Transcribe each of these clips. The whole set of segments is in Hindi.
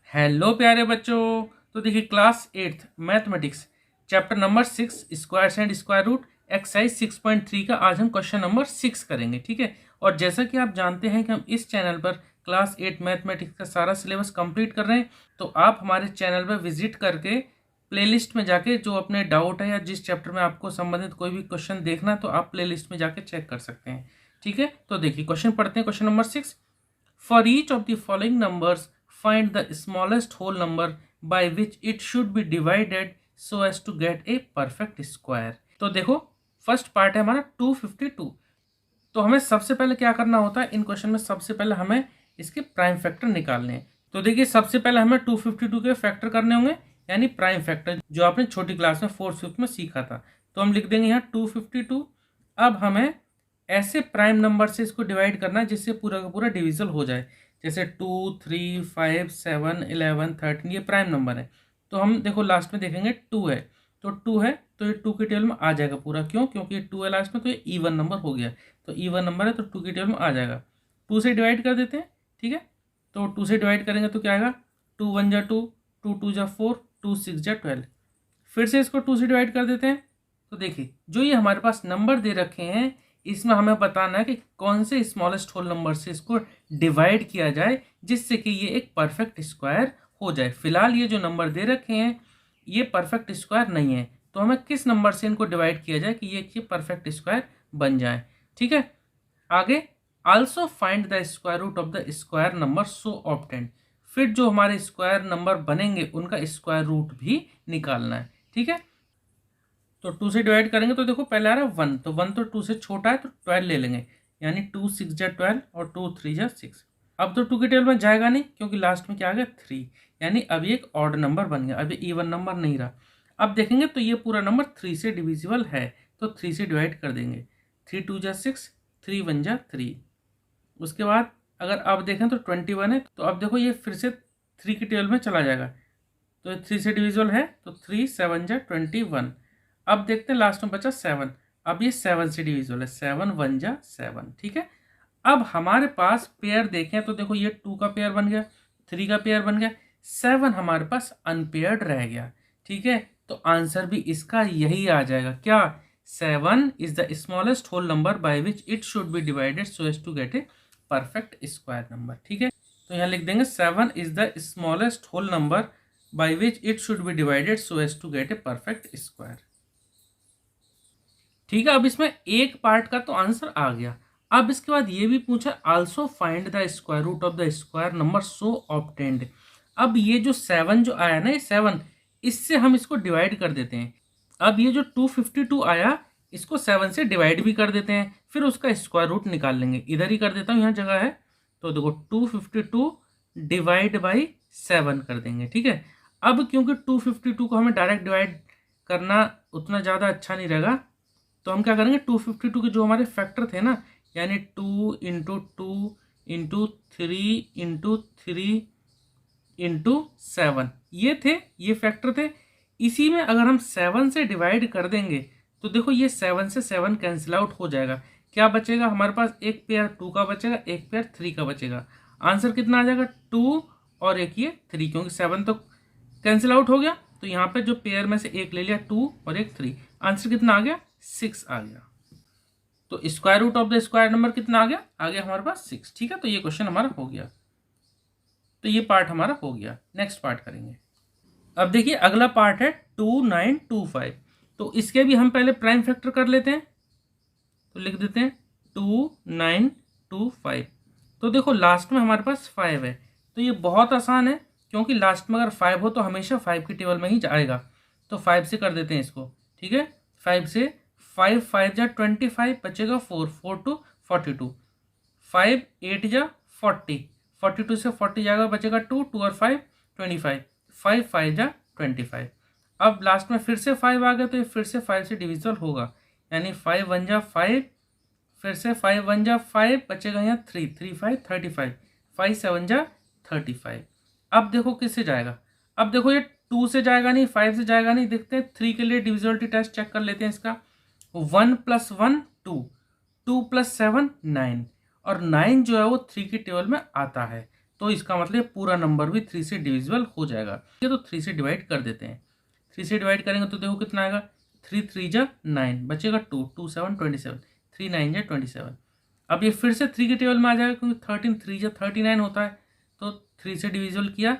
हेलो प्यारे बच्चों। तो देखिए class 8th mathematics chapter number 6 squares and square root exercise 6.3 का आज हम क्वेश्चन नंबर 6 करेंगे। ठीक है, और जैसा कि आप जानते हैं कि हम इस चैनल पर क्लास 8 मैथमेटिक्स का सारा सिलेबस कंप्लीट कर रहे हैं, तो आप हमारे चैनल पर विजिट करके प्लेलिस्ट में जाके जो अपने डाउट है या जिस चैप्टर में आपको संबंधित कोई भी क्वेश्चन देखना है तो आप प्लेलिस्ट में जाके चेक कर सकते हैं। ठीक है, तो देखिए क्वेश्चन पढ़ते हैं। Question number 6, for each of the following numbers find the smallest whole number by which it should be divided so as to get a perfect square। तो देखो फर्स्ट पार्ट है हमारा 252। तो हमें सबसे पहले क्या करना होता है इन क्वेश्चन में, सबसे पहले हमें इसके प्राइम फैक्टर निकालने हैं। तो देखिए सबसे पहले हमें 252 के फैक्टर करने होंगे, यानी प्राइम फैक्टर जो आपने छोटी क्लास में 4th 5th में सीखा था। तो हम लिख देंगे यहाँ 252। अब हमें ऐसे प्राइम नंबर से इसको डिवाइड करना है जिससे पूरा का पूरा डिविजल हो जाए, जैसे 2, 3, 5, 7, 11, 13 ये प्राइम नंबर है। तो हम देखो लास्ट में देखेंगे 2 है, तो 2 है तो ये 2 की टेबल में आ जाएगा पूरा। क्यों? क्योंकि ये 2 है लास्ट में, तो ये ईवन नंबर हो गया। तो ईवन नंबर है तो 2 की टेबल में आ जाएगा। 2 से डिवाइड कर देते हैं। ठीक है, तो 2 से डिवाइड करेंगे तो क्या आएगा, 2 1 जा 2, 2 2 जा 4, 2 6 जा 12। फिर से इसको 2 से डिवाइड कर देते हैं। तो देखिए जो ये हमारे पास नंबर दे रखे हैं इसमें हमें बताना है कि कौन से स्मॉलेस्ट होल नंबर से इसको डिवाइड किया जाए जिससे कि ये एक परफेक्ट स्क्वायर हो जाए। फिलहाल ये जो नंबर दे रखे हैं ये परफेक्ट स्क्वायर नहीं है, तो हमें किस नंबर से इनको डिवाइड किया जाए कि ये परफेक्ट स्क्वायर बन जाए। ठीक है, आगे also find the square root of the square number so obtained. फिर जो हमारे स्क्वायर नंबर बनेंगे उनका स्क्वायर रूट भी निकालना है। ठीक है, तो 2 से डिवाइड करेंगे तो देखो पहले आ रहा है 1, तो 1 तो 2 से छोटा है तो 12 ले लेंगे, यानी 2 6 जा 12 और 2 3 जा 6। अब तो 2 की टेबल में जाएगा नहीं क्योंकि लास्ट में क्या आ गया 3, यानी अभी एक ऑड नंबर बन गया, अभी इवन नंबर नहीं रहा। अब देखेंगे तो ये पूरा नंबर 3 से डिविजिबल है, तो 3 से डिवाइड कर देंगे। 3 2 जा 6, 3 1 जा 3। उसके बाद अगर आप देखें तो 21 है, तो अब देखो ये फिर से 3 की टेबल में चला जाएगा, तो 3 से डिविजिबल है तो 3 7 जा 21। अब देखते हैं लास्ट में बचा 7, अब ये 7 से डिविजिबल है, 7 1 जा 7। ठीक है, अब हमारे पास पेयर देखें तो देखो ये 2 का पेयर बन गया, 3 का पेयर बन गया, 7 हमारे पास अनपेयर्ड रह गया। ठीक है, तो आंसर भी इसका यही आ जाएगा, क्या, 7 is the smallest whole number by which it should be divided so as to get a perfect square number. ठीक है, तो यहाँ लिख देंगे 7 is the smallest whole number by which it should be divided so as to get a perfect square. ठीक है, अब इसमें एक पार्ट का तो आंसर आ गया। अब इसके बाद ये भी पूछा also find the square root of the square number so obtained. अब ये जो 7 जो आया ना, ये 7 इससे हम इसको डिवाइड कर देते हैं। अब ये जो 252 आया इसको 7 से डिवाइड भी कर देते हैं, फिर उसका स्क्वायर रूट निकाल लेंगे। इधर ही कर देता हूँ, यहाँ जगह है, तो देखो 252 डिवाइड बाई 7 कर देंगे। ठीक है, अब क्योंकि 252 को हमें डायरेक्ट डिवाइड करना उतना ज़्यादा अच्छा नहीं रहेगा, तो हम क्या करेंगे 252 के जो हमारे फैक्टर थे ना, यानी 2 इंटू 2 इंटू 3 इंटू 3 इंटू 7 ये थे, ये फैक्टर थे। इसी में अगर हम 7 से डिवाइड कर देंगे तो देखो ये 7 से 7 कैंसिल आउट हो जाएगा। क्या बचेगा हमारे पास, एक पेयर 2 का बचेगा, एक पेयर 3 का बचेगा। आंसर कितना आ जाएगा, 2 और एक ये 3, क्योंकि 7 तो कैंसिल आउट हो गया, तो यहाँ पे जो पेयर में से एक ले लिया 2 और एक 3। आंसर कितना आ गया, 6 आ गया। तो square root of the square number कितना आ गया हमारे पास 6। ठीक है, तो ये क्वेश्चन हमारा हो गया, तो ये पार्ट हमारा हो गया। नेक्स्ट पार्ट करेंगे। अब देखिए अगला पार्ट है 2925। तो इसके भी हम पहले प्राइम फैक्टर कर लेते हैं, तो लिख देते हैं 2925। तो देखो लास्ट में हमारे पास 5 है, तो ये बहुत आसान है, क्योंकि लास्ट में अगर 5 हो तो हमेशा 5 की टेबल में ही जाएगा। तो 5 से कर देते हैं इसको। ठीक है, 5 से 5 5 जा 25 बचेगा 4 4 टू 42, 5 8 जा 40, 42 से 40 जाएगा बचेगा 2 2 और 5 25, 5 5 जा 25। अब लास्ट में फिर से 5 आ गया, तो ये फिर से 5 से डिविजिबल होगा, यानी 5 1 जा 5, फिर से 5 1 जा 5 बचेगा यहाँ 3 3 5 35, 5 7 जा 35। अब देखो किससे जाएगा, अब देखो ये 2 से जाएगा नहीं, 5 से जाएगा नहीं, देखते हैं 3 के लिए डिविजिबिलिटी टेस्ट चेक कर लेते हैं इसका। 1 + 1 2 2 + 7 9, और 9 जो है वो 3 की टेबल में आता है। तो इसका मतलब पूरा नंबर भी 3 से डिविजिबल हो जाएगा। ठीक है, तो 3 से डिवाइड कर देते हैं। 3 से डिवाइड करेंगे तो देखो कितना आएगा, 3 3 जा 9, बचेगा 2 2 7 27, 3 9 जा 27। अब ये फिर से 3 के टेबल में आ जाएगा क्योंकि 13 3 जा 39 होता है। तो 3 से डिविजिबल किया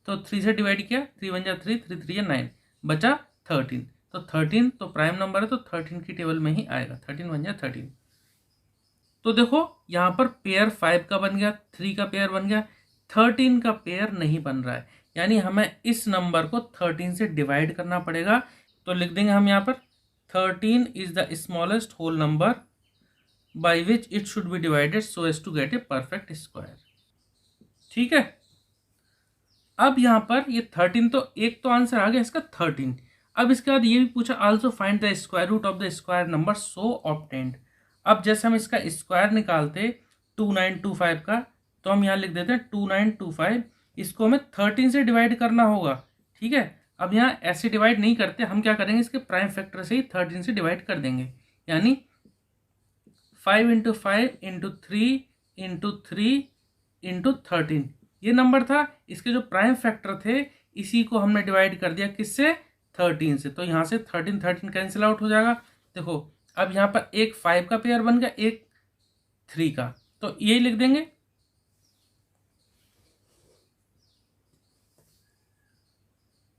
तो 3 से डिवाइड किया, 3 1 जा 3, 3 3 जा 9, बचा 13। तो 13 तो प्राइम नंबर है तो 13 की टेबल में ही आएगा, 13 1 जा 13। तो देखो यहाँ पर पेयर 5 का बन गया, 3 का पेयर बन गया, 13 का पेयर नहीं बन रहा है, यानी हमें इस नंबर को 13 से डिवाइड करना पड़ेगा। तो लिख देंगे हम यहाँ पर 13 is the smallest whole number by which it should be divided so as to get a perfect square. ठीक है, अब यहाँ पर ये 13 तो एक तो आंसर आ गया इसका 13। अब इसके बाद ये भी पूछा also find the square root of the square number so obtained. अब जैसे हम इसका स्क्वायर निकालते 2925 का, तो हम यहाँ लिख देते हैं 2925, इसको हमें 13 से डिवाइड करना होगा। ठीक है, अब यहाँ ऐसे डिवाइड नहीं करते, हम क्या करेंगे इसके प्राइम फैक्टर से ही 13 से डिवाइड कर देंगे, यानी 5 × 5 × 3 × 3 × 13 ये नंबर था। इसके जो प्राइम फैक्टर थे इसी को हमने डिवाइड कर दिया किससे, 13 से। तो यहाँ से 13 13 कैंसिल आउट हो जाएगा। देखो अब यहाँ पर एक 5 का पेयर बन गया, एक 3 का, तो यही लिख देंगे।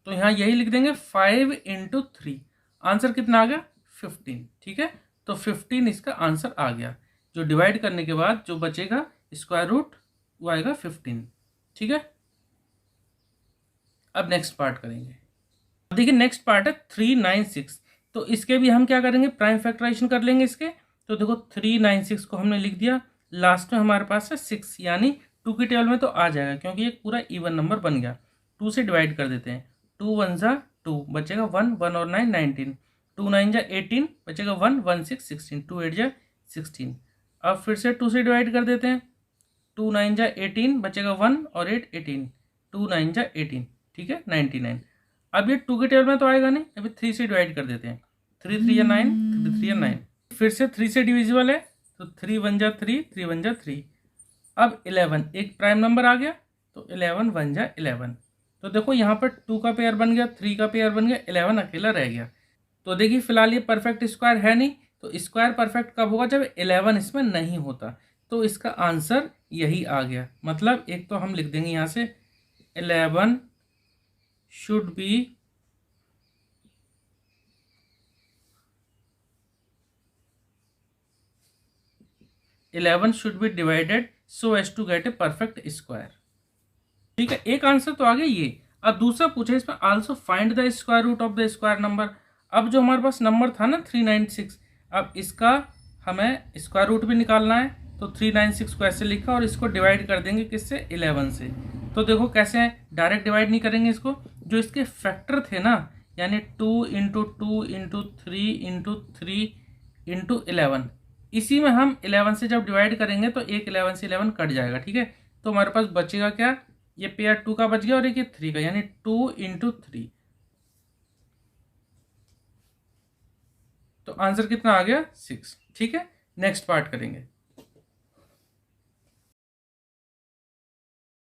तो यहाँ यही लिख देंगे 5 × 3, आंसर कितना आ गया 15। ठीक है, तो 15 इसका आंसर आ गया। जो डिवाइड करने के बाद जो बचेगा स्क्वायर रूट वो आएगा 15। ठीक है, अब नेक्स्ट पार्ट करेंगे। देखिए नेक्स्ट पार्ट है 396। तो इसके भी हम क्या करेंगे, प्राइम फैक्टराइजेशन कर लेंगे इसके। तो देखो 396 को हमने लिख दिया, लास्ट में हमारे पास है 6, यानी 2 की टेबल में तो आ जाएगा क्योंकि एक पूरा इवन नंबर बन गया। 2 से डिवाइड कर देते हैं, 2 1 जा 2, बचेगा 1 1 और 9 19, 2 9 जा 18, बचेगा 1 1 6 16, 2 8 जा 16। अब फिर से 2 से डिवाइड कर देते हैं, 2 9 जा 18, बचेगा 1 और 8 18, 2 9 जा 18। ठीक है, 99। अब ये 2 के टेबल में तो आएगा नहीं, अभी 3 से डिवाइड कर देते हैं, 3 3 या 9, 3 3 या 9, फिर से 3 से डिविजिबल है तो 3 1 जा 3, 3 1 जा 3। अब 11 एक प्राइम नंबर आ गया तो 11 1 जा 11। तो देखो यहाँ पर 2 का पेयर बन गया, 3 का पेयर बन गया, 11 अकेला रह गया। तो देखिए फिलहाल ये परफेक्ट स्क्वायर है नहीं, तो स्क्वायर परफेक्ट कब होगा, जब 11 इसमें नहीं होता। तो इसका आंसर यही आ गया। मतलब एक तो हम लिख देंगे यहाँ से 11 should be divided so as to get a perfect square. ठीक है, एक आंसर तो आ गया ये। अब दूसरा पूछे इसमें also find the square root of the square number. अब जो हमारे पास नंबर था ना 396, अब इसका हमें स्क्वायर रूट भी निकालना है। तो 396 को ऐसे लिखा और इसको डिवाइड कर देंगे किससे, 11 से। तो देखो कैसे है, डायरेक्ट डिवाइड नहीं करेंगे इसको, जो इसके फैक्टर थे ना, यानी 2 × 2 × 3 × 3 × 11, इसी में हम 11 से जब डिवाइड करेंगे तो एक 11 से 11 कट जाएगा। ठीक है, तो हमारे पास बचेगा क्या, ये पेयर 2 का बच गया और एक ये 3 का, यानी 2 × 3। तो आंसर कितना आ गया 6। ठीक है, नेक्स्ट पार्ट करेंगे।